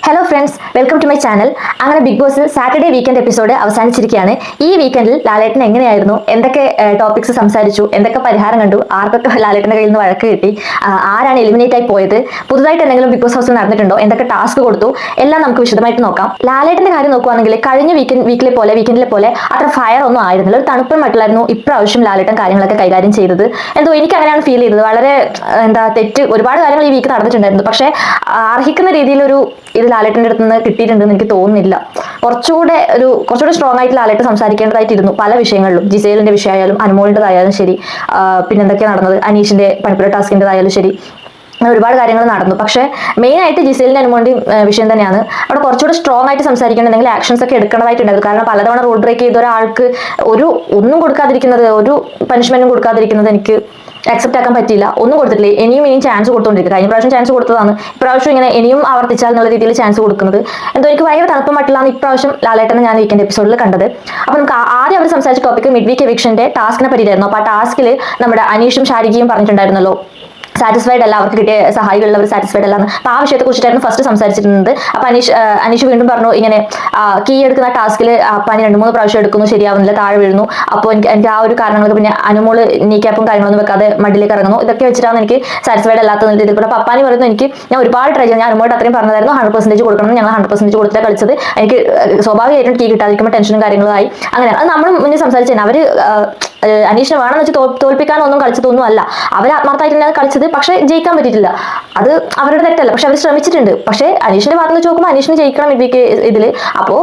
Hello friends, welcome to my channel. അങ്ങനെ Bigg Boss Saturday weekend episode അവസാനിച്ചിരിക്കുകയാണ്. ഈ വീക്കെൻഡിൽ ലാലേട്ടൻ എങ്ങനെയായിരുന്നു, എന്തൊക്കെ ടോപ്പിക്സ് സംസാരിച്ചു, എന്തൊക്കെ പരിഹാരം കണ്ടു, ആർക്കൊക്കെ ലാലേട്ടൻ്റെ കയ്യിൽ നിന്ന് വഴക്ക് കിട്ടി, ആരാണ് എലിമിനേറ്റ് ആയി പോയത്, പുതുതായിട്ട് എന്തെങ്കിലും ബിഗ് ബോസ് ഹൗസിൽ നടന്നിട്ടുണ്ടോ, എന്തൊക്കെ ടാസ്ക് കൊടുത്തു, എല്ലാം നമുക്ക് വിശദമായിട്ട് നോക്കാം. ലാലേട്ടൻ്റെ കാര്യം നോക്കുകയാണെങ്കിൽ കഴിഞ്ഞ വീക്കെൻഡിലെ പോലെ അത്ര ഫയർ ഒന്നും ആയിരുന്നില്ല. ഒരു തണുപ്പൻ മട്ടിലായിരുന്നു ഇപ്രാവശ്യം ലാലേട്ടൻ കാര്യങ്ങളൊക്കെ കൈകാര്യം ചെയ്തത്. എന്തോ എനിക്ക് അങ്ങനെയാണ് ഫീൽ ചെയ്തത്. വളരെ തെറ്റ് ഒരുപാട് കാര്യങ്ങൾ ഈ വീക്ക് നടന്നിട്ടുണ്ടായിരുന്നു. പക്ഷേ അർഹിക്കുന്ന രീതിയിലൊരു ഇത് ലാലേട്ടൻ്റെ അടുത്ത് നിന്ന് കിട്ടിയിട്ടുണ്ടെന്ന് എനിക്ക് തോന്നുന്നില്ല. കുറച്ചുകൂടെ സ്ട്രോങ് ആയിട്ട് ലാലേട്ടൻ സംസാരിക്കേണ്ടതായിട്ടിരുന്നു പല വിഷയങ്ങളിലും. ജിസേലിന്റെ വിഷയമായാലും അനുമോളിൻ്റെതായാലും ശരി, പിന്നെ എന്തൊക്കെയാണ് നടന്നത്, അനീഷിന്റെ പണിപ്പുര ടാസ്കിൻ്റെതായാലും ശരി, ഒരുപാട് കാര്യങ്ങൾ നടന്നു. പക്ഷേ മെയിൻ ആയിട്ട് ജിസേലിന്റെ അനുമോളിൻ്റെയും വിഷയം തന്നെയാണ്. അവിടെ കുറച്ചുകൂടെ സ്ട്രോങ് ആയിട്ട് സംസാരിക്കേണ്ടതെങ്കിൽ ആക്ഷൻസ് ഒക്കെ എടുക്കേണ്ടതായിട്ടുണ്ടായിരുന്നു. കാരണം പലതവണ റൂൾ ബ്രേക്ക് ചെയ്ത ഒരാൾക്ക് ഒന്നും കൊടുക്കാതിരിക്കുന്നത്, ഒരു പനിഷ്മെന്റും കൊടുക്കാതിരിക്കുന്നത് എനിക്ക് അക്സെപ്റ്റ് ആക്കാൻ പറ്റില്ല. ഒന്നും കൊടുത്തിട്ടില്ല, ഇനിയും ചാൻസ് കൊടുത്തുകൊണ്ടിരിക്കുക. കഴിഞ്ഞ പ്രാവശ്യം ചാൻസ് കൊടുത്തതാണ്, ഇപ്രാവശ്യം ഇങ്ങനെ ഇനിയും ആവർത്തിച്ചാൽ എന്നുള്ള രീതിയിൽ ചാൻസ് കൊടുക്കുന്നത് എന്തോ എനിക്ക് ഭയങ്കര തണുപ്പം മട്ടിലാണ് ഇപ്രാവശ്യം ലാലേട്ടനെ ഞാൻ വീക്കെൻഡ് എപ്പിസോഡിൽ കണ്ടത്. അപ്പോൾ നമുക്ക് ആദ്യം അവർ സംസാരിച്ച ടോപ്പിക് മിഡ് വീക്ക് എവിക്ഷന്റെ ടാസ്കിനെ പറ്റിയായിരുന്നു. അപ്പോൾ ആ ടാസ്കിൽ നമ്മുടെ അനീഷും ഷാരികയും പറഞ്ഞിട്ടുണ്ടായിരുന്നല്ലോ സാറ്റിസ്ഫൈഡ് അല്ല, അവർക്ക് കിട്ടിയ സഹായികളുള്ളവർ സാറ്റിസ്ഫൈഡ് അല്ല എന്ന്. അപ്പോൾ ആ വിഷയത്തെ കുറിച്ചിട്ടായിരുന്നു ഫസ്റ്റ് സംസാരിച്ചിരുന്നത്. അപ്പോൾ അനീഷ് വീണ്ടും പറഞ്ഞു, ഇങ്ങനെ കീ എടുക്കുന്ന ടാസ്കിൽ അപ്പാനി 2-3 പ്രാവശ്യം എടുക്കുന്നു, ശരിയാവുന്നില്ല, താഴെ വീഴുന്നു. അപ്പോൾ എനിക്ക് ആ ഒരു കാരണങ്ങൾക്ക് പിന്നെ അനുമോള് നീക്യാപ്പും കാര്യങ്ങളൊന്നും വെക്കാതെ മടിലേക്ക് ഇറങ്ങുന്നു. ഇതൊക്കെ വെച്ചിട്ടാണ് എനിക്ക് സാറ്റിസ്ഫൈഡ് അല്ലാത്ത രീതിയിൽ. അപ്പോൾ അപ്പാനി പറയുന്നു, ഞാൻ ഒരുപാട് ട്രൈ ചെയ്തു, ഞാൻ അനുമോട് അത്രയും പറഞ്ഞതായിരുന്നു 100% കൊടുക്കണം, ഞങ്ങൾ 100% കൊടുത്തിട്ട് കളിച്ചത്, എനിക്ക് സ്വാഭാവികമായിട്ടും കീ കിട്ടാതിരിക്കുമ്പോൾ ടെൻഷനും കാര്യങ്ങളായി. അങ്ങനെ അത് നമ്മൾ മുന്നേ സംസാരിച്ചത്. അവർ അനീഷിനെ വേണമെന്ന് വെച്ച് തോൽപ്പിക്കാനൊന്നും കളിച്ചതൊന്നും അല്ല, അവർ ആത്മാർത്ഥമായിട്ട് തന്നെയാണ് കളിച്ചത്. പക്ഷെ ജയിക്കാൻ പറ്റിയിട്ടില്ല, അത് അവരുടെ തെറ്റല്ല. പക്ഷെ അവർ ശ്രമിച്ചിട്ടുണ്ട്. പക്ഷേ അനീഷിന്റെ ഭാഗത്ത് നിന്ന് നോക്കുമ്പോൾ അനീഷിന് ജയിക്കണം ഇതിൽ. അപ്പോൾ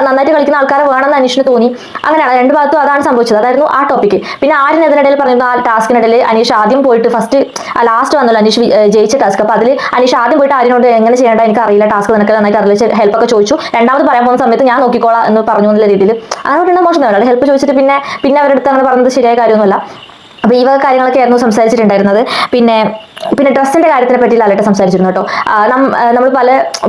നന്നായിട്ട് കളിക്കുന്ന ആൾക്കാരെ വേണമെന്ന് അനീഷിന് തോന്നി. അങ്ങനെയാണ് രണ്ട് ഭാഗത്തും അതാണ് സംഭവിച്ചത്. അതായിരുന്നു ആ ടോപ്പിക്ക്. പിന്നെ ആര്യൻ ഇതിനിടയിൽ പറഞ്ഞിരുന്നു, ആ ടാസ്കിനിടയിൽ അനീഷ് ആദ്യം പോയിട്ട് ലാസ്റ്റ് വന്നല്ലോ അനീഷ് ജയിച്ച ടാസ്ക്. അപ്പോൾ അതിൽ അനീഷ് ആദ്യം പോയിട്ട് ആര്യനോട് എങ്ങനെ ചെയ്യേണ്ട എനിക്ക് അറിയില്ല, ടാസ്ക് നിനക്ക് നന്നായിട്ട് അറിയില്ല, ഹെൽപ്പ് ഒക്കെ ചോദിച്ചു. രണ്ടാമത് പറയാൻ പോകുന്ന സമയത്ത് ഞാൻ നോക്കിക്കോളാം എന്ന് പറഞ്ഞു എന്നുള്ള രീതിയിൽ. അങ്ങനെ മോശം തന്നെ ഹെൽപ്പ് ചോദിച്ചിട്ട് പിന്നെ അവരുടെ അടുത്ത് അങ്ങനെ പറഞ്ഞത് ശരിയായ കാര്യമൊന്നുമല്ല. അപ്പോൾ ഈ വക കാര്യങ്ങളൊക്കെ ആയിരുന്നു സംസാരിച്ചിട്ടുണ്ടായിരുന്നത്. പിന്നെ ഡ്രസ്സിന്റെ കാര്യത്തിനെ പറ്റി ലാലേട്ടൻ സംസാരിച്ചിരുന്നു കേട്ടോ. നമ്മൾ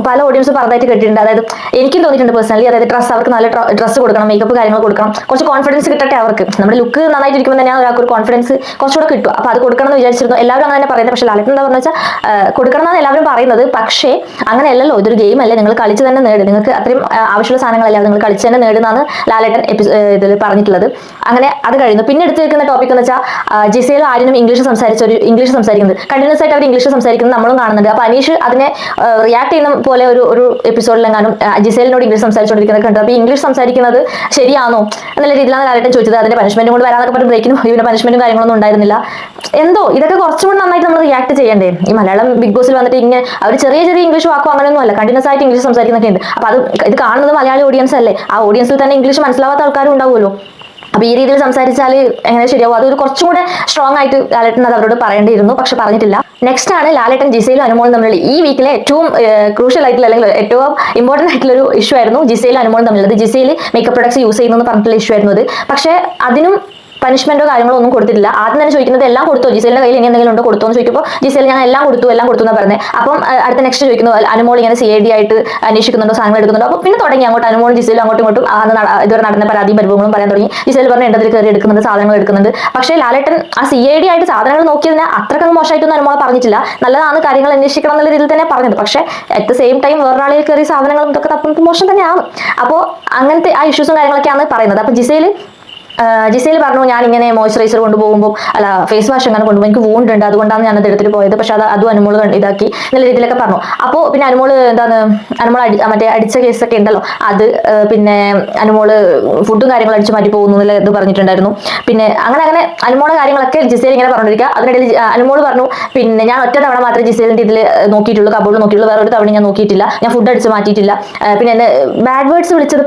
പല ഓഡിയൻസ് പറഞ്ഞതായിട്ട് കേട്ടിട്ടുണ്ട്. അതായത് എനിക്കും തോന്നിയിട്ടുണ്ട് പേഴ്സണലി, അതായത് അവർക്ക് നല്ല ഡ്രസ്സ് കൊടുക്കണം, മേക്കപ്പ് കാര്യങ്ങൾ കൊടുക്കണം, കുറച്ച് കോൺഫിഡൻസ് കിട്ടട്ടെ അവർക്ക്. നമ്മുടെ ലുക്ക് നന്നായിട്ടിരിക്കുമ്പോൾ തന്നെ ഒരാൾക്ക് ഒരു കോൺഫിഡൻസ് കുറച്ചുകൂടെ കിട്ടും. അപ്പോൾ അത് കൊടുക്കണം എന്ന് വിചാരിച്ചിരുന്നു. എല്ലാവരും അങ്ങനെ തന്നെ പറയുന്നത്. പക്ഷേ ലാലേട്ടൻ എന്താ പറഞ്ഞു വെച്ചാൽ കൊടുക്കണം എന്നാണ് എല്ലാവരും പറയുന്നത്. പക്ഷേ അങ്ങനെയല്ലല്ലോ, ഇതൊരു ഗെയിം അല്ലേ, നിങ്ങൾ കളിച്ച് തന്നെ നേട്, നിങ്ങൾക്ക് അത്രയും ആവശ്യമുള്ള സാധനങ്ങളല്ല, നിങ്ങൾ കളിച്ച് തന്നെ നേടുന്നതാണ് ലാലേട്ടൻ ഇതിൽ പറഞ്ഞിട്ടുള്ളത്. അങ്ങനെ അത് കഴിയുന്നു. പിന്നെ എടുത്ത് വെക്കുന്ന ടോപ്പിക് എന്ന് വെച്ചാൽ ജിസേലും ആര്യനും ഇംഗ്ലീഷ് സംസാരിക്കുന്നത് കണ്ടിന്യൂസ് ആയിട്ട് അവർ ഇംഗ്ലീഷ് സംസാരിക്കുന്നത് നമ്മളും കാണുന്നുണ്ട്. അപ്പോൾ അനീഷ് അതിനെ റിയാക്ട് ചെയ്യുന്ന പോലെ ഒരു എപ്പിസോഡിലെങ്ങാനും ജിസേലിനോട് ഇംഗ്ലീഷ് സംസാരിച്ചുകൊണ്ടിരിക്കുന്നത് കണ്ടു. അപ്പോൾ ഇംഗ്ലീഷ് സംസാരിക്കുന്നത് ശരിയാണോ എന്നുള്ള രീതിയിലാണ് ലാലേട്ടൻ ചോദിച്ചത്. അതിന്റെ പനിഷ്മെന്റ് കൊണ്ട് വരാനൊക്കെ പറഞ്ഞ് ബ്രേക്കിനും ഇവരുടെ പനിഷ്മെന്റും കാര്യങ്ങളൊന്നും ഉണ്ടായിരുന്നില്ല. എന്തോ ഇതൊക്കെ കുറച്ചുകൂടി നന്നായിട്ട് നമ്മൾ റിയാക്ട് ചെയ്യണ്ടേ. ഈ മലയാളം ബിഗ് ബോസിൽ വന്നിട്ട് ഇങ്ങനെ അവർ ചെറിയ ഇംഗ്ലീഷ് വാക്കോ അങ്ങനെയൊന്നും അല്ല, കണ്ടിന്യൂസ് ആയിട്ട് ഇംഗ്ലീഷ് സംസാരിക്കുന്നൊക്കെ ഉണ്ട്. അപ്പോൾ ഇത് കാണുന്നത് മലയാളി ഓഡിയൻസ് അല്ലേ, ആ ഓഡിയൻസിൽ തന്നെ ഇംഗ്ലീഷ് മനസ്സിലാവാത്ത ആൾക്കാരും ഉണ്ടാവുമല്ലോ. അപ്പോൾ ഈ രീതിയിൽ സംസാരിച്ചാൽ എങ്ങനെ ശരിയാവും? അതൊരു കുറച്ചും കൂടെ സ്ട്രോങ് ആയിട്ട് ലാലേട്ടൻ അത് അവരോട് പറയേണ്ടിയിരുന്നു, പക്ഷെ പറഞ്ഞിട്ടില്ല. നെക്സ്റ്റ് ആണ് ലാലേട്ടൻ ജിസേലും അനുമോളും തമ്മിലുള്ള ഈ വീക്കിലെ ഏറ്റവും ക്രൂഷ്യൽ ആയിട്ടുള്ള അല്ലെങ്കിൽ ഏറ്റവും ഇമ്പോർട്ടന്റ് ആയിട്ടുള്ള ഒരു ഇഷ്യൂ ആയിരുന്നു ജിസേലും അനുമോളും തമ്മിലുള്ളത്. ജിസേൽ മേക്കപ്പ് പ്രൊഡക്ട്സ് യൂസ് ചെയ്യുന്നു പറഞ്ഞിട്ടുള്ള ഇഷ്യൂ ആയിരുന്നു അത്. പക്ഷേ അതിനും പനിഷ്മെന്റോ കാര്യങ്ങളോ ഒന്നും കൊടുത്തിട്ടില്ല. ആദ്യം തന്നെ ചോദിക്കുന്നത് എല്ലാം കൊടുത്തോ, ജിസേലിന്റെ കയ്യിൽ ഇനി എന്തെങ്കിലും ഉണ്ടോ കൊടുത്തോ എന്ന് ചോദിക്കുമ്പോൾ ജിസേൽ ഞാൻ എല്ലാം കൊടുത്തു എന്നാണ് പറഞ്ഞത്. അപ്പം അടുത്ത നെക്സ്റ്റ് ചോദിക്കുന്നു അനുമോൾ ഇങ്ങനെ CID ആയിട്ട് അന്വേഷിക്കുന്നുണ്ടോ, സാധനങ്ങൾ എടുക്കുന്നുണ്ടോ. അപ്പോൾ പിന്നെ തുടങ്ങി അങ്ങോട്ട് അനുമോളും ജിസേലും അങ്ങോട്ടും ഇതുവരെ നടന്ന പരാതിയും പരിഭവങ്ങളും പറയാൻ തുടങ്ങി. ജിസേൽ പറഞ്ഞു എന്റെ അതിൽ കയറി എടുക്കുന്നുണ്ട്, സാധനങ്ങൾ എടുക്കുന്നുണ്ട്. പക്ഷേ ലാലേട്ടൻ ആ CID ആയിട്ട് സാധനങ്ങൾ നോക്കിയതിന് അത്രക്കങ്ങ് മോശമായിട്ടൊന്നും അനുമോളെ പറഞ്ഞിട്ടില്ല. നല്ലതാണ്, കാര്യങ്ങൾ അന്വേഷിക്കണം എന്നുള്ള രീതിയിൽ തന്നെ പറഞ്ഞത്. പക്ഷേ അറ്റ് ദ സെയിം ടൈം വേറൊരാളിൽ കയറി സാധനങ്ങളും ഇതൊക്കെ തപ്പുന്നത് മോശം തന്നെയാണ്. അപ്പോൾ അങ്ങനത്തെ ആ ഇഷ്യൂസും കാര്യങ്ങളൊക്കെയാണ് പറയുന്നത്. അപ്പോൾ ജിസേൽ പറഞ്ഞു, ഞാൻ ഇങ്ങനെ മോയ്സ്ചറൈസർ കൊണ്ടുപോകുമ്പോൾ ഫേസ് വാഷ് അങ്ങനെ കൊണ്ടുപോകും, എനിക്ക് വൂണ്ട് ഉണ്ട്, അതുകൊണ്ടാണ് ഞാൻ അത് എടുത്തിട്ട് പോയത്. പക്ഷെ അതും അനുമോള് ഇതാക്കി എന്നുള്ള രീതിയിലൊക്കെ പറഞ്ഞു. അപ്പോൾ പിന്നെ അനുമോള് മറ്റേ അടിച്ച കേസൊക്കെ ഉണ്ടല്ലോ അത്, പിന്നെ അനുമോള് ഫുഡും കാര്യങ്ങളും അടിച്ചു മാറ്റി പോകുന്നു എന്നുള്ള ഇത് പറഞ്ഞിട്ടുണ്ടായിരുന്നു. പിന്നെ അങ്ങനെ അനുമോളെ കാര്യങ്ങളൊക്കെ ജിസേൽ ഇങ്ങനെ പറഞ്ഞിരിക്കുക. അതിനിടയിൽ അനുമോള് പറഞ്ഞു, പിന്നെ ഞാൻ ഒറ്റ തവണ മാത്രമേ ജിസേലിന്റെ ഇതിൽ നോക്കിയിട്ടുള്ളൂ, കബോർഡ് നോക്കിയിട്ടുള്ളൂ, വേറെ ഒരു തവണ ഞാൻ നോക്കിയിട്ടില്ല, ഞാൻ ഫുഡ് അടിച്ച് മാറ്റിയിട്ടില്ല. പിന്നെ എന്നെ ബാഡ് വേർഡ്സ് വിളിച്ചത്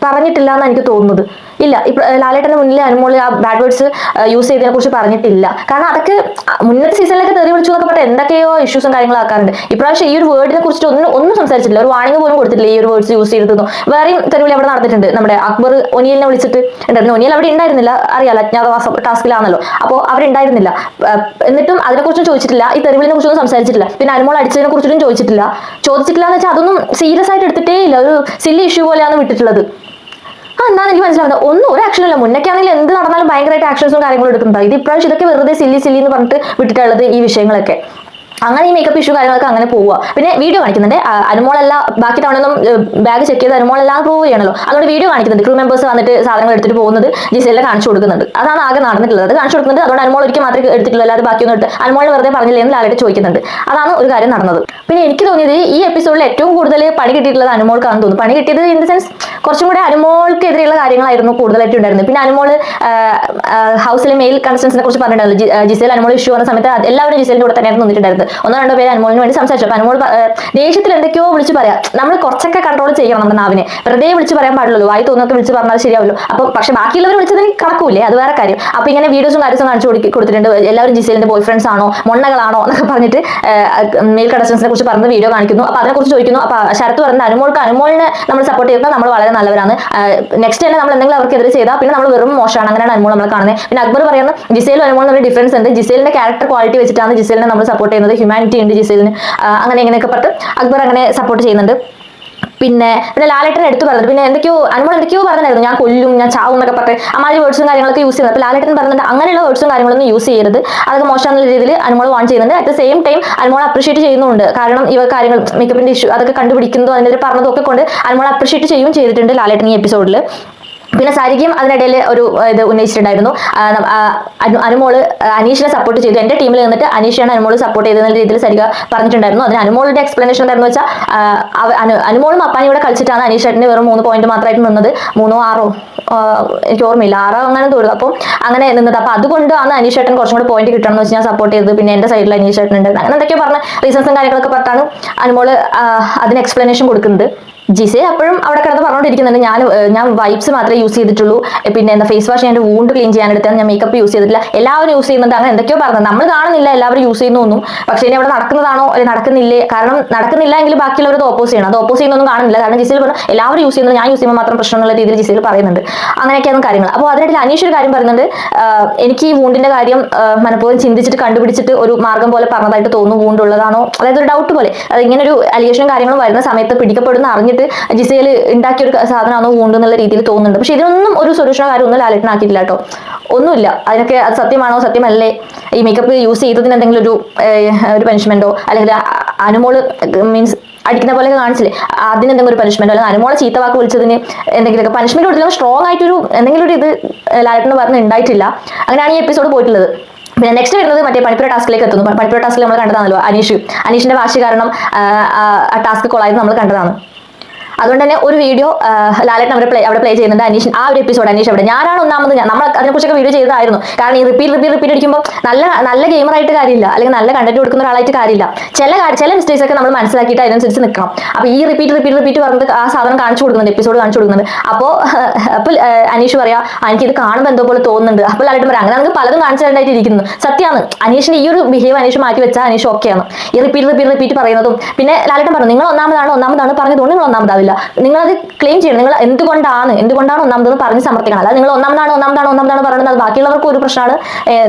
പറഞ്ഞിട്ടില്ല എന്നാണ് എനിക്ക് തോന്നുന്നത്. ഇല്ല, ലാലേട്ടന്റെ മുന്നിൽ അനുമോള് ആ ബാഡ് വേർഡ്സ് യൂസ് ചെയ്തതിനെ കുറിച്ച് പറഞ്ഞിട്ടില്ല. കാരണം അതൊക്കെ മുന്നത്തെ സീസണിലൊക്കെ തെറി വിളിച്ചു എന്നൊക്കെ പറഞ്ഞാൽ എന്തൊക്കെയോ ഇഷ്യൂസും കാര്യങ്ങളാക്കാറുണ്ട്. ഇപ്രാവശ്യം ഈ ഒരു വേർഡിനെ കുറിച്ചിട്ട് ഒന്നും സംസാരിച്ചിട്ടില്ല, ഒരു വാണിംഗ് പോലും കൊടുത്തിട്ടില്ല. ഈ ഒരു വേർഡ്സ് യൂസ് ചെയ്തിരുന്നു. വേറെയും തെരുവിൽ അവിടെ നടന്നിട്ടുണ്ട്. നമ്മുടെ അക്ബർ ഒനിയലിനെ വിളിച്ചിട്ട് ഉണ്ടായിരുന്നു. ഒനിയൽ അവിടെ ഉണ്ടായിരുന്നില്ല, അറിയാലോ, അജ്ഞാതവാസ ടാസ്കിലാണല്ലോ. അപ്പോൾ അവരുണ്ടായിരുന്നില്ല. എന്നിട്ടും അതിനെക്കുറിച്ചും ചോദിച്ചിട്ടില്ല, ഈ തെരുവിലിനെ കുറിച്ചൊന്നും സംസാരിച്ചിട്ടില്ല. പിന്നെ അനുമോൾ അടിച്ചതിനെ കുറിച്ചിട്ടും ചോദിച്ചിട്ടില്ല എന്ന് വെച്ചാൽ അതൊന്നും സീരിയസ് ആയിട്ട് എടുത്തിട്ടേ ഇല്ല. ഒരു സില്ലി ഇഷ്യൂ പോലെയാണ് വിട്ടിട്ടുള്ളത്. എന്നാണ് എനിക്ക് മനസ്സിലാവുന്നത്. ഒരു ആക്ഷനില്ല. മുന്നൊക്കെ ആണെങ്കിൽ എന്ത് നടന്നാലും ഭയങ്കരമായിട്ട് ആക്ഷൻസും കാര്യങ്ങളും എടുക്കുന്നുണ്ടാവും. ഇത് ഇപ്രാവശ്യം ഇതൊക്കെ വെറുതെ സില്ലി എന്ന് പറഞ്ഞിട്ട് വിട്ടിട്ടുള്ളത് ഈ വിഷയങ്ങളൊക്കെ. അങ്ങനെ ഈ മേക്കപ്പ് ഇഷ്യൂ കാര്യങ്ങളൊക്കെ അങ്ങനെ പോവുക. പിന്നെ വീഡിയോ കാണിക്കുന്നുണ്ട്, അനുമോളല്ല ബാക്കി തവണയൊന്നും ബാഗ് ചെക്ക് ചെയ്ത് അനുമോളെല്ലാം പ്രൂവ് ചെയ്യണല്ലോ, അതുകൊണ്ട് വീഡിയോ കാണിക്കുന്നുണ്ട്. ക്രൂ മെമ്പേഴ്സ് വന്നിട്ട് സാധനങ്ങൾ എടുത്തിട്ട് പോകുന്നത് ജിസേലിനെ കാണിച്ചു കൊടുക്കുന്നുണ്ട്. അതാണ് ആകെ നടന്നിട്ടുള്ളത്. അത് കാണിച്ചു കൊടുക്കുന്നുണ്ട്. അതുകൊണ്ട് അനുമോൾ ഒരിക്കൽ മാത്രമേ എടുത്തിട്ടുള്ളൂ, അല്ലാതെ ബാക്കിയൊന്നും എടുത്ത് അനുമോൾ വെറുതെ പറഞ്ഞില്ലേ എന്ന് ലാലേട്ടൻ ചോദിക്കുന്നുണ്ട്. അതാണ് ഒരു കാര്യം നടന്നത്. പിന്നെ എനിക്ക് തോന്നിയത് ഈ എപ്പിസോഡിൽ ഏറ്റവും കൂടുതൽ പണി കിട്ടിയിട്ടുള്ളത് അനുമോൾക്കാണെന്ന് തോന്നുന്നു. പണി കിട്ടിയത് ഇൻ ദ സെൻസ് കുറച്ചും കൂടെ അനുമോൾക്കെതിരെയുള്ള കാര്യങ്ങളായിരുന്നു കൂടുതലായിട്ട് ഉണ്ടായിരുന്നത്. പിന്നെ അനുമോൾ ഹൗസിലെ മെയിൽ കൺസ്റ്റൻസിനെ കുറിച്ച് പറഞ്ഞിട്ടുണ്ടായിരുന്നു. ജിസേൽ അനുമോൾ ഇഷ്യൂ വന്ന സമയത്ത് എല്ലാവരും ജിസേലിന്റെ കൂടെ തന്നെയായിരുന്നു നിന്നിട്ടുണ്ടായിരുന്നത്. ഒന്നോ രണ്ടോ പേര് അനുമോളിന് വേണ്ടി സംസാരിച്ചു. അപ്പൊ അനുമോൾ ദേഷ്യത്തിൽ എന്തൊക്കെയോ വിളിച്ച് പറയാം. നമ്മൾ കുറച്ചൊക്കെ കൺട്രോൾ ചെയ്യണം നമ്മുടെ നാവിനെ. വെറുതെ വിളിച്ച് പറയാൻ പാടുള്ളൂ, വായി തോന്നൊക്കെ വിളിച്ച് പറഞ്ഞാൽ ശരിയാവുള്ളൂ. അപ്പൊ പക്ഷെ ബാക്കിയുള്ളവർ വിളിച്ചതിന് കണക്കൂല്ലേ, അത് വേറെ കാര്യം. അപ്പൊ ഇങ്ങനെ വീഡിയോസും കാര്യസും കാണിച്ചു കൊടുത്തിട്ടുണ്ട്. എല്ലാവരും ജിസേലിന്റെ ബോയ് ഫ്രണ്ട്സ് ആണോ മൊണ്ണകളാണോ എന്നൊക്കെ പറഞ്ഞിട്ട് മെയിൽ കണ്ടസ്റ്റൻസിനെ കുറിച്ച് പറഞ്ഞ വീഡിയോ കാണിക്കുന്നു. അപ്പൊ അതിനെക്കുറിച്ച് ചോദിക്കുന്നു. അപ്പൊ ശരത്ത് പറയുന്നത് അനുമോളിനെ നമ്മൾ സപ്പോർട്ട് ചെയ്താൽ നമ്മൾ വളരെ നല്ലവരാണ്, നെക്സ്റ്റ് തന്നെ നമ്മൾ എന്തെങ്കിലും അവർക്കെതിരെ ചെയ്താൽ പിന്നെ നമ്മൾ വെറും മോശമാണ്, അങ്ങനെയാണ് അനുമോൾ നമ്മൾ കാണുന്നത്. പിന്നെ അക്ബർ പറയുന്നത് ജിസേലും അനുമോളും തമ്മിൽ ഡിഫറൻസ് ഉണ്ട്, ജിസേലിന്റെ ക്യാരക്ടർ ക്വാളിറ്റി വെച്ചിട്ടാണ് ജിസേലിനെ നമ്മൾ സപ്പോർട്ട് ചെയ്യുന്നത്, ഹ്യൂമാനിറ്റി ഉണ്ട് ജിസേലിന്, അങ്ങനെ ഇങ്ങനെയൊക്കെ പറഞ്ഞിട്ട് അക്ബർ അങ്ങനെ സപ്പോർട്ട് ചെയ്യുന്നുണ്ട്. പിന്നെ ലാലേട്ടൻ എടുത്തു പറഞ്ഞത്, പിന്നെ അനുമോൾ എന്തൊക്കെയോ പറഞ്ഞായിരുന്നു, ഞാൻ കൊല്ലും, ഞാൻ ചാവും എന്നൊക്കെ പറഞ്ഞിട്ട് അമ്മാതിരി വേർഡ്സും കാര്യങ്ങളൊക്കെ യൂസ് ചെയ്യുന്നത്. അപ്പോൾ ലാലേട്ടൻ പറഞ്ഞിട്ട് അങ്ങനെയുള്ള വേർഡ്സും കാര്യങ്ങളൊന്നും യൂസ് ചെയ്യരുത്, അതൊക്കെ മോശമെന്ന രീതിയിൽ അനുമോൾ വാൺ ചെയ്യുന്നുണ്ട്. At the same time Anumol appreciate ചെയ്യുന്നുണ്ട്. കാരണം ഇവ കാര്യങ്ങൾ മേക്കപ്പിന്റെ ഇഷ്യൂ അതൊക്കെ കണ്ടുപിടിക്കുന്നതോ അതിനെതിരെ പറഞ്ഞതൊക്കെ കൊണ്ട് അനുമോൾ അപ്രീഷിയേറ്റ് ചെയ്തിട്ടുണ്ട് ലാലേട്ടൻ ഈ എപ്പിസോഡിൽ. പിന്നെ സരികയും അതിനിടയിൽ ഒരു ഇത് ഉന്നയിച്ചിട്ടുണ്ടായിരുന്നു, അനുമോള് അനീഷിനെ സപ്പോർട്ട് ചെയ്തു, എന്റെ ടീമിൽ നിന്നിട്ട് അനീഷാണ് അനുമോള് സപ്പോർട്ട് ചെയ്തെന്ന രീതിയിൽ സരിക പറഞ്ഞിട്ടുണ്ടായിരുന്നു. അതിന് അനുമോളുടെ എക്സ്പ്ലനേഷൻ എന്താണെന്ന് വെച്ചാൽ അനുമോളും അപ്പാനിയുടെ കളിച്ചിട്ടാണ് അനീഷേട്ടന് വെറും 3 പോയിന്റ് മാത്രമായിട്ട് നിന്നത്, 3 6 എനിക്ക് ഓർമ്മയില്ല, 6 അങ്ങനെ തോന്നുന്നു. അപ്പം അങ്ങനെ നിന്നത്. അപ്പൊ അതുകൊണ്ടാണ് അനീഷേട്ടൻ കുറച്ചും കൂടി പോയിന്റ് കിട്ടണം എന്ന് വെച്ച് ഞാൻ സപ്പോർട്ട് ചെയ്തത്. പിന്നെ എന്റെ സൈഡിൽ അനീഷേട്ടൻ ഉണ്ടായിരുന്നു, അങ്ങനെ എന്തൊക്കെയോ പറഞ്ഞ റീസൺസും കാര്യങ്ങളൊക്കെ പറഞ്ഞാണ് അനുമോള് അതിന് എക്സ്പ്ലനേഷൻ കൊടുക്കുന്നത്. ജിസേ അപ്പോഴും അവിടെ കിടന്ന് പറഞ്ഞുകൊണ്ടിരിക്കുന്നുണ്ട്, ഞാൻ വൈപ്സ് മാത്രമേ യൂസ് ചെയ്തിട്ടുള്ളൂ, പിന്നെ എന്താ ഫേസ് വാഷ് ഞാൻ വൂണ്ട് ക്ലീൻ ചെയ്യാനെടുത്താണ്, ഞാൻ മേക്കപ്പ് യൂസ് ചെയ്തിട്ടില്ല, എല്ലാവരും യൂസ് ചെയ്യുന്നുണ്ട്, അങ്ങനെ എന്തൊക്കെയോ പറഞ്ഞത്. നമ്മൾ കാണുന്നില്ല എല്ലാവരും യൂസ് ചെയ്യുന്നൊന്നും. പക്ഷേ ഇനി അവിടെ നടക്കുന്നതാണോ അല്ലെങ്കിൽ നടക്കുന്നില്ലേ, കാരണം നടക്കുന്നില്ല എങ്കിൽ ബാക്കിയുള്ളവർ അത് ഓപ്പോസ് ചെയ്യണം, അത് ഓപ്പോസ് ചെയ്യുന്നൊന്നും കാണുന്നില്ല. കാരണം ജിസേൽ പറഞ്ഞു എല്ലാവരും യൂസ് ചെയ്യുന്നത്, ഞാൻ യൂസ് ചെയ്യുമ്പോൾ മാത്രം പ്രശ്നം എന്നുള്ള രീതിയിൽ ജിസേൽ പറയുന്നുണ്ട്. അങ്ങനെയൊക്കെയാണ് കാര്യങ്ങൾ. അപ്പോൾ അതിനിടയിൽ അനീഷ് ഒരു കാര്യം പറയുന്നുണ്ട്, എനിക്ക് ഈ വൂണ്ടിന്റെ കാര്യം മനഃപൂർവ്വം ചിന്തിച്ചിട്ട് കണ്ടുപിടിച്ചിട്ട് ഒരു മാർഗം പോലെ പറഞ്ഞതായിട്ട് തോന്നുന്നു, വൂണ്ട് ഉള്ളതാണോ, അതായത് ഒരു ഡൗട്ട് പോലെ. അത് ഇങ്ങനെ ഒരു അലിഗേഷനും കാര്യങ്ങളും വരുന്ന സമയത്ത് പിടിക്കപ്പെടുന്ന അറിഞ്ഞിട്ട് ജിസേൽ ഉണ്ടാക്കിയ ഒരു സാധനമാണോ വൂണ്ട് എന്നുള്ള രീതിയിൽ തോന്നുന്നുണ്ട്. പക്ഷെ ഇതിനൊന്നും ഒരു സൊല്യൂഷനോ കാര്യം ഒന്നും ലാലേട്ടൻ ആക്കിയിട്ടില്ല കേട്ടോ, ഒന്നുമില്ല. അതിനൊക്കെ അത് സത്യമാണോ സത്യമല്ലേ, ഈ മേക്കപ്പ് യൂസ് ചെയ്തതിന് എന്തെങ്കിലും ഒരു പനിഷ്മെന്റോ, അല്ലെങ്കിൽ അനുമോള് മീൻസ് അടിക്കുന്ന പോലെയൊക്കെ കാണിച്ചില്ലേ, അതിനെന്തെങ്കിലും ഒരു പനിഷ്മെന്റോ, അല്ലെങ്കിൽ അനുമോളെ ചീത്ത വാക്ക് വിളിച്ചതിന് എന്തെങ്കിലുമൊക്കെ പനിഷ്മെന്റ് കൊടുത്തില്ല, സ്ട്രോങ് ആയിട്ടൊരു എന്തെങ്കിലും ഒരു ഇത് ലാലേട്ടൻ പറഞ്ഞ് ഉണ്ടായിട്ടില്ല. അങ്ങനെയാണ് ഈ എപ്പിസോഡ് പോയിട്ടുള്ളത്. പിന്നെ നെക്സ്റ്റ് വരുന്നത് മറ്റേ പണിപ്പുര ടാസ്കിലേക്ക് എത്തുന്നു. പണിപ്പുര ടാസ്കിൽ നമ്മൾ കണ്ടതാണല്ലോ, അനീഷിന്റെ വാശി കാരണം ആ ടാസ്ക് കൊളായത് നമ്മൾ കണ്ടതാണ്. അതുകൊണ്ട് തന്നെ ഒരു വീഡിയോ ലാലേട്ടൻ അവിടെ പ്ലേ ചെയ്യുന്നുണ്ട്. അനീഷ് ആ ഒരു എപ്പിസോഡ്, അനീഷ് അവിടെ ഞാനാണ് ഒന്നാമത്, നമ്മൾ അതിനെക്കുറിച്ചൊക്കെ വീഡിയോ ചെയ്തതായിരുന്നു. കാരണം ഈ റിപ്പീറ്റ് അടിക്കുമ്പോൾ നല്ല ഗെയിമറായിട്ട് കാര്യമില്ല, അല്ലെങ്കിൽ നല്ല കണ്ടന്റ് കൊടുക്കുന്ന ഒരാളായിട്ട് കാര്യമില്ല. ചില മിസ്റ്റേക്സ് ഒക്കെ നമ്മൾ മനസ്സിലാക്കിയിട്ട് അതിനനുസരിച്ച് നിൽക്കണം. അപ്പോൾ ഈ റിപ്പീറ്റ് പറഞ്ഞിട്ട് ആ സാധനം കാണിച്ചു കൊടുക്കുന്നുണ്ട്, എപ്പിസോഡ് കാണിച്ചു കൊടുക്കുന്നുണ്ട്. അപ്പോൾ അനീഷ് പറയാ എനിക്ക് ഇത് കാണുമ്പോൾ എന്തോ പോലെ തോന്നുന്നുണ്ട്. അപ്പോൾ ലാലേട്ടൻ പറയാം അങ്ങനെ പലതും കാണിച്ചു തരേണ്ടായിട്ട് ഇരിക്കുന്നു. സത്യമാണ്, അനീഷിന്റെ ഈ ഒരു ബിഹേവ് അനീഷ് മാറ്റി വെച്ചാൽ അനീഷ് ഓക്കെയാണ്. ഈ റിപ്പീറ്റ് പറയുന്നതും. പിന്നെ ലാലേട്ടൻ പറഞ്ഞു നിങ്ങൾ ഒന്നാമതാണ് പറഞ്ഞതുകൊണ്ട് നിങ്ങൾ ഒന്നാമതാവില്ല, നിങ്ങളത് ക്ലെയിം ചെയ്യണം, നിങ്ങൾ എന്തുകൊണ്ടാണ് ഒന്നാമതെന്ന് പറഞ്ഞ് സമർത്ഥിക്കണം. അല്ലാതെ നിങ്ങൾ ഒന്നാമതാണ് പറയുന്നത് അത് ബാക്കിയുള്ളവർക്ക് ഒരു പ്രശ്നമാണ്,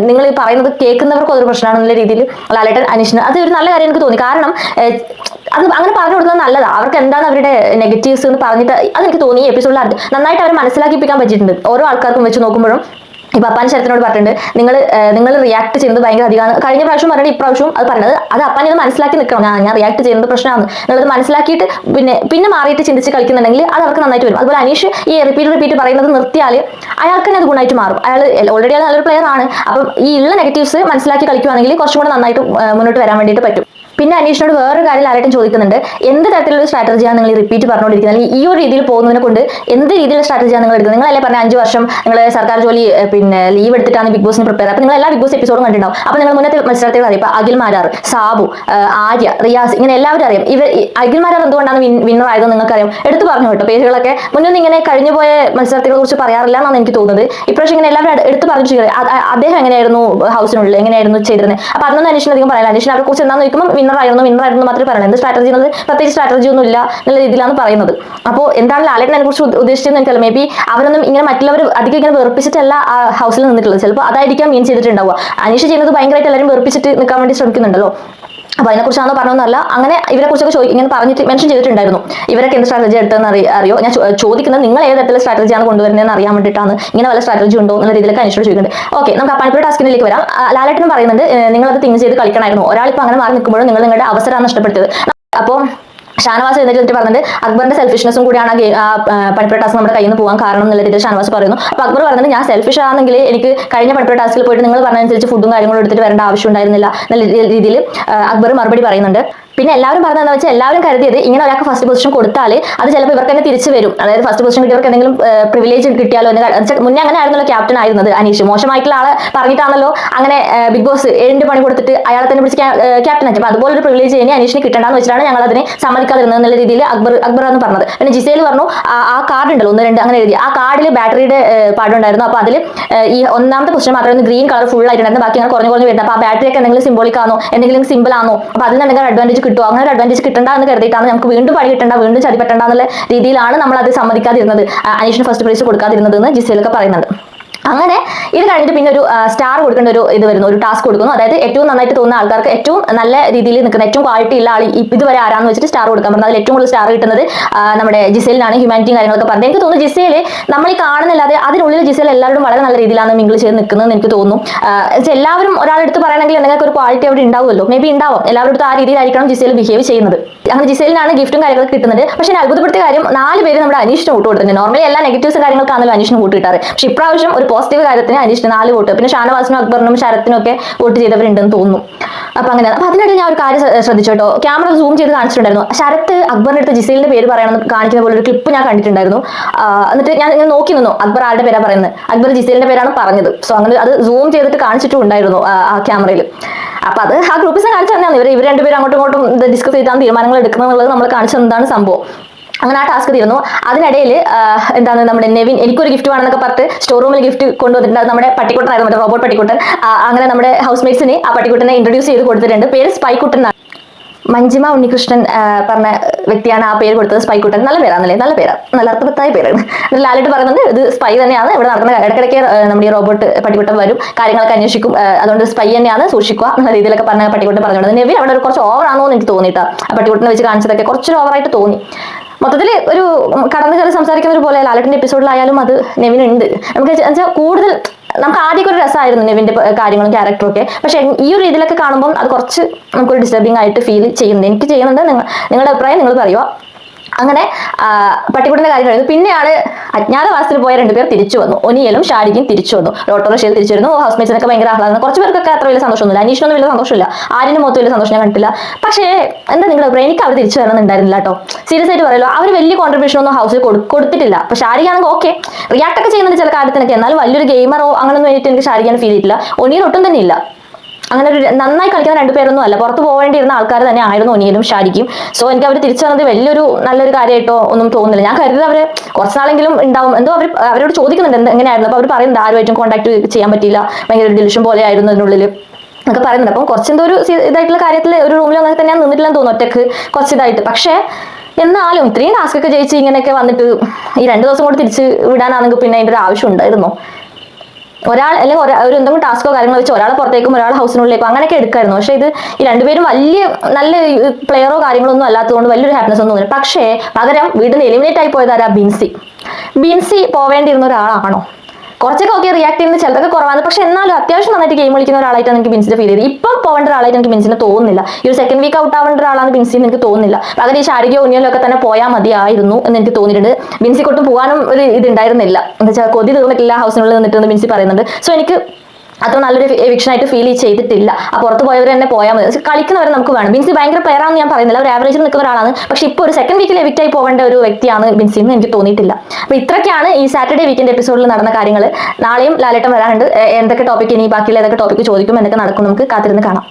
നിങ്ങൾ ഈ പറയുന്നത് കേൾക്കുന്നവർക്ക് ഒരു പ്രശ്നമാണ് എന്നുള്ള രീതിയിൽ ലാലേട്ടൻ അനീഷിന് അത് ഒരു നല്ല കാര്യം എനിക്ക് തോന്നി. കാരണം അത് അങ്ങനെ പറഞ്ഞു കൊടുക്കുന്നത് നല്ലതാണ്. അവർക്ക് എന്താണ് അവരുടെ നെഗറ്റീവ്സ് എന്ന് പറഞ്ഞിട്ട് അതെനിക്ക് തോന്നി ഈ എപ്പിസോഡിൽ നന്നായിട്ട് അവർ മനസ്സിലാക്കിപ്പിക്കാൻ പറ്റിയിട്ടുണ്ട്. ഓരോ ആൾക്കാർക്കും വെച്ച് നോക്കുമ്പോഴും ഇപ്പൊ അപ്പാൻ ശരത്തിനോട് പറഞ്ഞിട്ടുണ്ട്, നിങ്ങൾ റിയാക്ട് ചെയ്യുന്നത് ഭയങ്കര അധികമാണ്. കഴിഞ്ഞ പ്രാവശ്യം പറഞ്ഞിട്ട് ഇപ്രാവശ്യം അത് പറഞ്ഞത് അത് അപ്പാൻ ഇത് മനസ്സിലാക്കി നിൽക്കണം, ഞാൻ റിയാക്ട് ചെയ്യുന്നത് പ്രശ്നമാണ്, നിങ്ങളത് മനസ്സിലാക്കിയിട്ട് പിന്നെ മാറിയിട്ട് ചിന്തിച്ച് കളിക്കുന്നുണ്ടെങ്കിൽ അത് അവർക്ക് നന്നായിട്ട് വരും. അതുപോലെ അനീഷ് ഈ റിപ്പീറ്റ് പറയുന്നത് നിർത്തിയാൽ അയാൾക്ക് തന്നെ അത് ഗുണമായിട്ട് മാറും. ഓൾറെഡി നല്ലൊരു പ്ലെയർ ആണ്. അപ്പം ഈ ഉള്ള നെഗറ്റീവ്സ് മനസ്സിലാക്കി കളിക്കുകയാണെങ്കിൽ കുറച്ചും കൂടെ നന്നായിട്ട് മുന്നോട്ട് വരാൻ വേണ്ടിയിട്ട് പറ്റും. പിന്നെ അനീഷിനോട് വേറൊരു കാര്യം ലാലേട്ടൻ ചോദിക്കുന്നുണ്ട്, എന്ത് തരത്തിലുള്ള സ്ട്രാറ്റജിയാണ് നിങ്ങൾ റിപ്പീറ്റ് പറഞ്ഞുകൊണ്ടിരിക്കുന്നത്, അല്ലെങ്കിൽ ഈ ഒരു രീതിയിൽ പോകുന്നതിനെ കൊണ്ട് എന്ത് രീതിയിലുള്ള സ്ട്രാറ്റജിയാണ് നിങ്ങൾ എടുക്കുന്നത്? നിങ്ങളല്ലേ പറഞ്ഞ 5 വർഷം നിങ്ങൾ സർക്കാർ ജോലി പിന്നെ ലീവ് എടുത്തിട്ടാണ് ബിഗ് ബോസിന് പ്രിപ്പയർ. അപ്പോൾ നിങ്ങൾ എല്ലാ ബിഗ് ബോസ് എപ്പിസോഡും കണ്ടിട്ടുണ്ടാവും. അപ്പോൾ നിങ്ങൾ മുന്നത്തെ മത്സരത്തിൽ അറിയാം, ഇപ്പോൾ അഖിൽ മാരാർ, സാബു, ആര്യ, റിയാസ്, ഇങ്ങനെ എല്ലാവരും അറിയാം. അഖിൽ മാരാർ എന്തുകൊണ്ടാണ് വിന്നർ ആയതെന്ന് നിങ്ങൾക്കറിയാം. എടുത്തു പറഞ്ഞു കേട്ടോ പേരുകളൊക്കെ. മുന്നേ ഇങ്ങനെ കഴിഞ്ഞു പോയ മത്സരത്തിനെ കുറിച്ച് പറയാറില്ല എന്നാണ് എനിക്ക് തോന്നുന്നത്. ഇപ്രാവശ്യം ഇങ്ങനെ എല്ലാവരും എടുത്ത് പറഞ്ഞിട്ട് അദ്ദേഹം എങ്ങനെയായിരുന്നു ഹൗസിനുള്ളിൽ എങ്ങനെയായിരുന്നു ചെയ്തിരുന്നത്. അപ്പോൾ അതൊന്നും അനീഷിന് അധികം പറയാം. അനീഷിനെ അവരെ കുറിച്ച് എന്താണെന്ന് ചോദിക്കുമ്പോൾ വിന്നർ ആയിരുന്നു മാത്രമേ പറയുന്നത്. എന്ത് സ്ട്രാറ്റജി എന്നത് പ്രത്യേകിച്ച് സ്ട്രാറ്റജി ഒന്നും ഇല്ല എന്നുള്ള രീതിയിലാണ് പറയുന്നത്. അപ്പോൾ എന്താണ് ലാലേട്ടൻ അതിനെ കുറിച്ച് ഉദ്ദേശിച്ചതെന്ന് എനിക്കല്ല. മേ ബി അവരൊന്നും ഇങ്ങനെ മറ്റുള്ളവർ അധികം ഇങ്ങനെ വെറുപ്പിച്ചിട്ടല്ല ആ ഹൗസിൽ നിന്നിട്ടുള്ളത്. ചിലപ്പോൾ അതായിരിക്കാം മീൻ ചെയ്തിട്ടുണ്ടാവുക. അനീഷ് ചെയ്യുന്നത് ഭയങ്കരമായിട്ട് എല്ലാവരും വെറുപ്പിച്ചിട്ട് നിൽക്കാൻ വേണ്ടി ശ്രമിക്കുന്നുണ്ടല്ലോ. അപ്പോൾ അതിനെക്കുറിച്ചാണോ പറഞ്ഞൊന്നല്ല, അങ്ങനെ ഇവരെ കുറിച്ചൊക്കെ ഇങ്ങനെ പറഞ്ഞിട്ട് മെൻഷൻ ചെയ്തിട്ടുണ്ടായിരുന്നു. ഇവരൊക്കെ എന്ത് സ്ട്രാറ്റജി എടുത്തതെന്ന് അറിയോ? ഞാൻ ചോദിക്കുന്നത് നിങ്ങൾ ഏത് തരത്തിലുള്ള സ്ട്രാറ്റജിയാണ് കൊണ്ടുവരുന്നതെന്ന് അറിയാൻ വേണ്ടിയിട്ടാണ്. ഇങ്ങനെ വല്ല സ്ട്രാറ്റജി ഉണ്ടോ എന്നുള്ള രീതിയിലൊക്കെ അന്വേഷിച്ച് ചോദിക്കുന്നുണ്ട്. ഓക്കെ, നമുക്ക് ആ പണിപ്പുര ടാസ്കിലേക്ക് വരാം. ലാലേട്ടൻ പറയുന്നുണ്ട് നിങ്ങളത് തിങ്ക് ചെയ്ത് കളിക്കണമായിരുന്നു. ഒരാളിപ്പോൾ അങ്ങനെ മാറി നിൽക്കുമ്പോഴും നിങ്ങൾ നിങ്ങളുടെ അവസരമാണ് നഷ്ടപ്പെടുത്തിയത്. അപ്പോൾ ഷാനവാസ് എഴുന്നേറ്റ് പറഞ്ഞിട്ട് അക്ബറിന്റെ സെൽഫിഷ്നെസ്സും കൂടിയാണ് പണിപ്പുര ടാസ്ക് നമ്മുടെ കയ്യിൽ നിന്ന് പോകാൻ കാരണം എന്നുള്ള രീതിയിൽ ഷാനവാസ് പറയുന്നു. അപ്പോൾ അക്ബർ പറഞ്ഞിട്ട് ഞാൻ സെൽഫിഷ് ആണെങ്കിൽ എനിക്ക് കഴിഞ്ഞ പണിപ്പുര ടാസ്കിൽ പോയിട്ട് നിങ്ങൾ പറഞ്ഞതനുസരിച്ച് ഫുഡും കാര്യങ്ങളും എടുത്തിട്ട് വരേണ്ട ആവശ്യം ഉണ്ടായിരുന്നില്ല എന്നുള്ള രീതിയിൽ അക്ബർ മറുപടി പറയുന്നുണ്ട്. പിന്നെ എല്ലാവരും പറഞ്ഞതെന്ന് വെച്ചാൽ എല്ലാവരും കരുതിയത് ഇങ്ങനെ ഒരാൾക്ക് ഫസ്റ്റ് പൊസിഷൻ കൊടുത്താൽ അത് ചിലപ്പോൾ ഇവർക്ക് തന്നെ തിരിച്ചു വരും. അതായത് ഫസ്റ്റ് പൊസിഷൻ കിട്ടിയവർക്ക് എന്തെങ്കിലും പ്രിവിലേജ് കിട്ടിയാലോ എന്ന്. മുന്നേ അങ്ങനെ ആയിരുന്നല്ലോ ക്യാപ്റ്റൻ ആയിരുന്നത് അനീഷ്. മോശമായിട്ടുള്ള ആളെ പറഞ്ഞിട്ടാണല്ലോ അങ്ങനെ ബിഗ് ബോസ് 7 പണി കൊടുത്തിട്ട് അയാളെ തന്നെ പിടിച്ച് ക്യാപ്റ്റൻ ആക്കി. അപ്പോൾ അതുപോലെ ഒരു പ്രിവിലേജ് ഇനി അനീഷിന് കിട്ടണ്ടെന്ന് വെച്ചിട്ടാണ് ഞങ്ങൾ അതിനെ സമ്മതിക്കാതിരുന്നത് എന്നുള്ള രീതിയിൽ അക്ബർ എന്ന് പറഞ്ഞത്. പിന്നെ ജിസേൽ പറഞ്ഞു ആ കാർഡ് ഉണ്ടല്ലോ 1, 2 അങ്ങനെ എഴുതി. ആ കാർഡിൽ ബാറ്ററിയുടെ പാടുണ്ടായിരുന്നു. അപ്പോൾ അതിൽ ഈ ഒന്നാമത്തെ പൊസിഷൻ മാത്രമേ ഗ്രീൻ കളർ ഫുൾ ആയിട്ടുണ്ടായിരുന്നു. ബാക്കി അങ്ങനെ കുറഞ്ഞു വരുന്നത്. അപ്പോൾ ആ ബാറ്ററിയൊക്കെ എന്തെങ്കിലും സിംബോളിക് ആണോ എന്തെങ്കിലും സിമ്പിൾ ആണോ, അപ്പോൾ അതിൽ എന്തെങ്കിലും അഡ്വാൻറ്റേജ് കിട്ടുമോ? അങ്ങനെ ഒരു അഡ്വാൻറ്റേജ് കിട്ടണ്ട എന്ന് കരുതിയിട്ടാണ് നമുക്ക് വീണ്ടും പണി കിട്ടണ്ട, വീണ്ടും ചതി പറ്റണ്ട എന്നുള്ള രീതിയിലാണ് നമ്മൾ അത് സമ്മതിക്കാതിരുന്നത്, അനീഷിന് ഫസ്റ്റ് പ്രൈസ് കൊടുക്കാതിരുന്നത് എന്ന് ജിസേലൊക്കെ പറയുന്നുണ്ട്. അങ്ങനെ ഇത് കഴിഞ്ഞിട്ട് പിന്നെ ഒരു സ്റ്റാർ കൊടുക്കേണ്ട ഒരു ഇത് വരുന്നു, ഒരു ടാസ്ക് കൊടുക്കുന്നു. അതായത് ഏറ്റവും നന്നായിട്ട് തോന്നുന്ന ആൾക്കാർക്ക്, ഏറ്റവും നല്ല രീതിയിൽ നിൽക്കുന്ന, ഏറ്റവും ക്വാളിറ്റി ഉള്ള ആൾ ഇതുവരെ ആരാന്ന് വെച്ചിട്ട് സ്റ്റാർ കൊടുക്കാൻ പറഞ്ഞത്. അതിൽ ഏറ്റവും കൂടുതൽ സ്റ്റാർ കിട്ടുന്നത് നമ്മുടെ ജിസേലിനാണ്. ഹ്യൂമാനിറ്റിയും കാര്യങ്ങളൊക്കെ പറഞ്ഞത്. എനിക്ക് തോന്നുന്നു ജിസേൽ നമ്മൾ ഈ കാണുന്നില്ലാതെ അതിനുള്ളിൽ ജിസേൽ എല്ലാവരും വളരെ നല്ല രീതിയിലാണ് മിങ്കിൾ ചെയ്ത് നിൽക്കുന്നത് എനിക്ക് തോന്നുന്നു. എല്ലാവരും ഒരാളെടുത്ത് പറയണമെങ്കിൽ എന്തെങ്കിലും ഒരു ക്വാളിറ്റി അവിടെ ഉണ്ടാവുമല്ലോ, മേ ബി ഉണ്ടാവും. എല്ലാവരുടെ അടുത്ത് ആ രീതിയിലായിരിക്കണം ജിസേൽ ബിഹേവ് ചെയ്യുന്നത്. അങ്ങനെ ജിസേലിനാണ് ഗിഫ്റ്റും കാര്യങ്ങളൊക്കെ കിട്ടുന്നത്. പക്ഷേ അത്ഭുതപ്പെടുത്തിയ കാര്യം 4 പേര് നമ്മുടെ അനീഷിന് വോട്ട് കൊടുത്തിട്ടുണ്ട്. നോർമലി എല്ലാ നെഗറ്റീവ്സും കാര്യങ്ങൾക്കാണല്ലോ അനീഷിന് വോട്ട് കിട്ടാറ്. പക്ഷേ ഇപ്രാവശ്യം ഒരു പോസിറ്റീവ് കാര്യത്തിന് അനീഷിന് 4 വോട്ട്, പിന്നെ ഷാനവാസിനും അക്ബറിനും ശരത്തിനും ഒക്കെ വോട്ട് ചെയ്തവരുണ്ടെന്ന് തോന്നുന്നു. അപ്പോൾ അങ്ങനെ. അപ്പോൾ അതിനിടയിൽ ഞാൻ ഒരു കാര്യം ശ്രദ്ധിച്ചു കേട്ടോ. ക്യാമറ സൂം ചെയ്ത് കാണിച്ചിട്ടുണ്ടായിരുന്നു. ശരത്ത് അക്ബറിന്റെ അടുത്ത് ജിസേലിന്റെ പേര് പറയണമെന്ന് കാണിക്കുന്ന പോലെ ഒരു ക്ലിപ്പ് ഞാൻ കണ്ടിട്ടുണ്ടായിരുന്നു. എന്നിട്ട് ഞാൻ ഇങ്ങനെ നോക്കി നിന്നു, അക്ബർ ആരുടെ പേരാണ് പറയുന്നത്. അക്ബർ ജിസേലിന്റെ പേരാണ് പറഞ്ഞത്. സോ അങ്ങനെ അത് സൂം ചെയ്തിട്ട് കാണിച്ചിട്ടുണ്ടായിരുന്നു ആ ക്യാമറയിൽ. അപ്പോൾ അത് ആ ഗ്രൂപ്പിൽ കാണിച്ചു തന്നെയാണ് ഇവർ രണ്ടുപേരും അങ്ങോട്ടും ഇങ്ങോട്ടും ഡിസ്കസ് ചെയ്താണ് തീരുമാനങ്ങൾ എടുക്കുന്നത് നമ്മൾ കാണിച്ചു എന്താണ് സംഭവം. അങ്ങനെ ആ ടാസ്ക് തീർന്നു. അതിനിടയിൽ എന്താണ് നമ്മുടെ നെവിൻ എനിക്കൊരു ഗിഫ്റ്റ് വേണമെന്നൊക്കെ പറഞ്ഞിട്ട് സ്റ്റോർ റൂമിൽ ഗിഫ്റ്റ് കൊണ്ടുവന്നിട്ടുണ്ട്. അത് നമ്മുടെ പട്ടിക്കുട്ടനായിരുന്നു, മറ്റേ റോബോട്ട് പട്ടിക്കുട്ടൻ. അങ്ങനെ നമ്മുടെ ഹൗസ് മേറ്റ്സിന് ആ പട്ടിക്കുട്ടനെ ഇൻട്രൊഡ്യൂസ് ചെയ്ത് കൊടുത്തിട്ടുണ്ട്. പേര് സ്പൈക്കുട്ടൻ എന്നാണ്. മഞ്ജിമ ഉണ്ണികൃഷ്ണൻ പറഞ്ഞ വ്യക്തിയാണ് ആ പേര് കൊടുത്തത്. സ്പൈക്കുട്ടൻ. നല്ല പേരാണല്ലേ, നല്ല പേരാണ്, നല്ല അർത്ഥവത്തായ പേരാണ്. ലാലിട്ട് പറയുന്നുണ്ട് ഇത് സ്പൈ തന്നെയാണ്. ഇവിടെ നടക്കുന്ന ഇടയ്ക്കിടയ്ക്ക് നമ്മുടെ ഈ റോബോട്ട് പട്ടിക്കുട്ടൻ വരും, കാര്യങ്ങളൊക്കെ അന്വേഷിക്കും, അതുകൊണ്ട് സ്പൈ തന്നെയാണ്, സൂക്ഷിക്കുക എന്ന രീതിയിലൊക്കെ പറഞ്ഞ പട്ടിക്കുട്ടൻ പറഞ്ഞുകൊണ്ട്. നെവിൻ അവിടെ ഒരു കുറച്ച് ഓവറാണോ എന്ന് എനിക്ക് തോന്നിയിട്ടാ. ആ പട്ടിക്കുട്ടനെ വെച്ച് കാണിച്ചതൊക്കെ കുറച്ചൊരു ഓവറായിട്ട് തോന്നി. മൊത്തത്തിൽ ഒരു കടന്നു കയറി സംസാരിക്കുന്ന ഒരു പോലെ ലാലേട്ടൻ്റെ എപ്പിസോഡിലായാലും അത് നെവിനുണ്ട്. നമുക്ക് വെച്ചാൽ കൂടുതൽ നമുക്ക് ആദ്യമൊക്കെ ഒരു രസമായിരുന്നു നെവിൻ്റെ കാര്യങ്ങളും ക്യാരക്ടറും ഒക്കെ. പക്ഷേ ഈ ഒരു രീതിയിലൊക്കെ കാണുമ്പോൾ അത് കുറച്ച് നമുക്കൊരു ഡിസ്റ്റർബിംഗ് ആയിട്ട് ഫീൽ ചെയ്യുന്നുണ്ട്. എനിക്ക് ചെയ്യുന്നുണ്ട്. നിങ്ങളുടെ അഭിപ്രായം നിങ്ങൾ പറയുക. അങ്ങനെ പട്ടിക്കുട്ടൻ്റെ കാര്യം കഴിഞ്ഞു. പിന്നെയാണ് അജ്ഞാതവാസത്തിൽ പോയ 2 പേർ തിരിച്ചു വന്നു. ഒനിയലും ഷാരിക്കും തിരിച്ചു വന്നു. ഓട്ടോറിക്ഷയിൽ തിരിച്ചു വരുന്നു. ഹൗസ് മേറ്റ്സിനൊക്കെ ഭയങ്കര ആഹ്ലാദം. കുറച്ച് പേർക്കൊക്കെ അത്ര വലിയ സന്തോഷമൊന്നുമില്ല. അനീഷിനൊന്നും വലിയ സന്തോഷമില്ല. ആര്യനും മൊത്തം വലിയ സന്തോഷം ഞാൻ കണ്ടിട്ടില്ല. പക്ഷേ എന്താ നിങ്ങളുടെ അഭിപ്രായം? എനിക്ക് അവർ തിരിച്ചു വരണമെന്നുണ്ടായിരുന്നില്ല കേട്ടോ. സീരിയസ് ആയിട്ട് പറയുമല്ലോ, അവർ വലിയ കോൺട്രിബ്യൂഷൻ ഒന്നും ഹൗസിൽ കൊടുത്തിട്ടില്ല. അപ്പോൾ ഷാരിക്കാണെങ്കിൽ ഓക്കെ റിയാക്ട് ഒക്കെ ചെയ്യുന്നുണ്ട് ചില കാര്യത്തിനൊക്കെ. എന്നാലും വലിയൊരു ഗെയിമറോ അങ്ങനൊന്നും വേണ്ടിയിട്ട് എനിക്ക് ഷാരിക്കാൻ ഫീൽ ചെയ്തിട്ടില്ല. ഒനിയൻ ഒട്ടും തന്നെ ഇല്ല. അങ്ങനെ ഒരു നന്നായി കളിക്കുന്ന 2 പേരൊന്നും അല്ല. പുറത്ത് പോവേണ്ടിയിരുന്ന ആൾക്കാർ തന്നെ ആയിരുന്നു ഒനിയനും ഷാരിക്കും. സോ എനിക്ക് അവർ തിരിച്ചു വന്നത് വലിയൊരു നല്ലൊരു കാര്യമായിട്ടോ ഒന്നും തോന്നുന്നില്ല. ഞാൻ കരുതി അവർ കുറച്ച് നാളെങ്കിലും ഉണ്ടാവും. എന്തോ അവരോട് ചോദിക്കുന്നുണ്ട് എങ്ങനെയായിരുന്നു. അപ്പോൾ അവർ പറയുന്നത് ആരുമായിട്ടും കോൺടാക്ട് ചെയ്യാൻ പറ്റിയില്ല, ഭയങ്കര ഡിലിഷൻ പോലെ ആയിരുന്നു അതിനുള്ളിൽ എന്നൊക്കെ പറയുന്നുണ്ട്. അപ്പം കുറച്ചെന്തോ ഒരു ഇതായിട്ടുള്ള കാര്യത്തിൽ ഒരു റൂമിൽ അങ്ങനെ തന്നെ നിന്നിട്ടില്ലെന്ന് തോന്നുന്നു, ഒറ്റക്ക് കുറച്ച് ഇതായിട്ട്. പക്ഷേ എന്നാലും ഇത്രയും ടാസ്ക് ഒക്കെ ജയിച്ച് ഇങ്ങനെയൊക്കെ വന്നിട്ട് ഈ 2 ദിവസം കൊണ്ട് തിരിച്ച് വിടാനാണെങ്കിൽ പിന്നെ അതിൻ്റെ ഒരു ആവശ്യം ഉണ്ടായിരുന്നോ? ഒരാൾ അല്ലെങ്കിൽ ഒരു എന്തെങ്കിലും ടാസ്കോ കാര്യങ്ങളോ വെച്ച് ഒരാളെ പുറത്തേക്കും ഒരാളെ ഹൗസിനുള്ളിലേക്കും അങ്ങനെയൊക്കെ എടുക്കായിരുന്നു. പക്ഷേ ഇത് ഈ 2 പേരും വലിയ നല്ല പ്ലെയറോ കാര്യങ്ങളൊന്നും അല്ലാത്തതുകൊണ്ട് വലിയൊരു ഹാപ്പിനെസ് ഒന്നും തോന്നില്ല. പക്ഷേ പകരം വീട്ടിൽ നിന്ന് എലിമിനേറ്റ് ആയി പോയതാരാ? ബിൻസി പോവേണ്ടിയിരുന്ന ഒരാളാണോ? കുറച്ചൊക്കെ ഓക്കെ റിയാക്ട് ചെയ്യുന്നത് ചിലതൊക്കെ കുറവാണ്. പക്ഷെ എന്നാലും അത്യാവശ്യം നന്നായിട്ട് ഗെയിം കളിക്കുന്ന ഒരാളായിട്ടാണ് എനിക്ക് ബിൻസിനെ ഫീൽ ചെയ്തത്. ഇപ്പം പോകേണ്ട ഒരാളായിട്ട് എനിക്ക് ബിൻസിനെ തോന്നുന്നില്ല. ഈ ഒരു സെക്കൻഡ് വീക്ക് ഔട്ട് ആവേണ്ട ഒരാളാണ് ബിൻസിന്ന് എനിക്ക് തോന്നുന്നില്ല. പകരം ഈ ശാരീരിക ഉന്നിയിലൊക്കെ തന്നെ പോയാൽ മതിയായിരുന്നു എന്ന് എനിക്ക് തോന്നിയിട്ടുണ്ട്. ബിൻസിക്കൊട്ടും പോകാനും ഒരു ഇതുണ്ടായിരുന്നില്ല. എന്താ വെച്ചാൽ കൊതി തീർന്നിട്ടില്ല ഹൗസിനുള്ളിൽ നിന്നിട്ട് ബിൻസി പറയുന്നുണ്ട്. സോ എനിക്ക് അത്ര നല്ലൊരു എവിക്ഷൻ ആയിട്ട് ഫീൽ ചെയ്തിട്ടില്ല. ആ പുറത്ത് പോയവർ തന്നെ പോയാൽ മതി. കളിക്കുന്നവരെ നമുക്ക് വേണം. ബിൻസി ഭയങ്കര പ്ലെയറാണെന്ന് ഞാൻ പറയുന്നില്ല, ഒരു ആവറേജിൽ നിൽക്കുന്ന ഒരാളാണ്. പക്ഷെ ഇപ്പോൾ ഒരു സെക്കൻഡ് വീക്കിൽ എവിക്റ്റ് ആയി പോകേണ്ട ഒരു വ്യക്തിയാണ് ബിൻസി എന്ന് എനിക്ക് തോന്നിയിട്ടില്ല. അപ്പോൾ ഇത്രയൊക്കെയാണ് ഈ സാറ്റർഡേ വീക്കെൻഡ് എപ്പിസോഡിൽ നടന്ന കാര്യങ്ങൾ. നാളെയും ലാലേട്ടൻ വരാനുണ്ട്. എന്തൊക്കെ ടോപ്പിക് ഇനി ബാക്കിയുള്ള ഏതൊക്കെ ടോപ്പിക്ക് ചോദിക്കും, എന്തൊക്കെ നടക്കും നമുക്ക് കാത്തിരുന്ന് കാണാം.